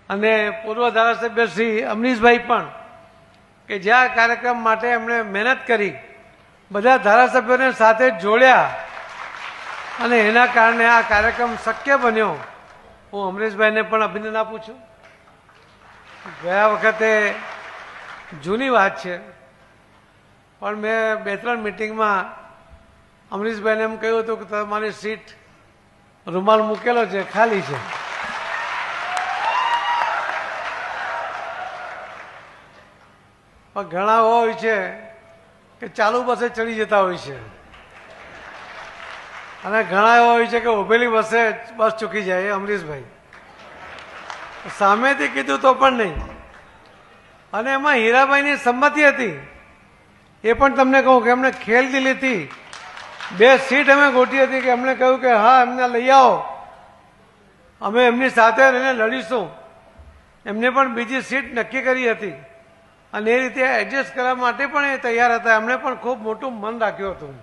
અને પૂર્વ ધારાસભ્ય શ્રી અમરીશભાઈ પણ કે જે આ કાર્યક્રમ માટે એમણે મહેનત કરી, બધા ધારાસભ્યોને સાથે જોડ્યા અને એના કારણે આ કાર્યક્રમ શક્ય બન્યો. હું અમરીશભાઈને પણ અભિનંદન આપું છું. ગયા વખતે જૂની વાત છે, પણ મેં 2-3 મિટિંગમાં અમરીશભાઈને એમ કહ્યું હતું કે તમારી સીટ રૂમાલ મૂકેલો છે, ખાલી છે. પણ ઘણા હોય છે કે ચાલુ બસે ચડી જતા હોય છે અને ઘણા એવા હોય છે કે ઉભેલી બસે બસ ચૂકી જાય. અમરીશભાઈ સામેથી કીધું તો પણ નહીં. અને એમાં હીરાભાઈની સંમતિ હતી, એ પણ તમને કહું કે એમને ખેલદિલીથી 2 સીટ અમે ગોઠી હતી કે એમણે કહ્યું કે હા એમને લઈ આવો, અમે એમની સાથે રહીને લડીશું. એમને પણ બીજી સીટ નક્કી કરી હતી અને એ રીતે એડજસ્ટ કરવા માટે પણ એ તૈયાર હતા. એમણે પણ ખૂબ મોટું મન રાખ્યું હતું.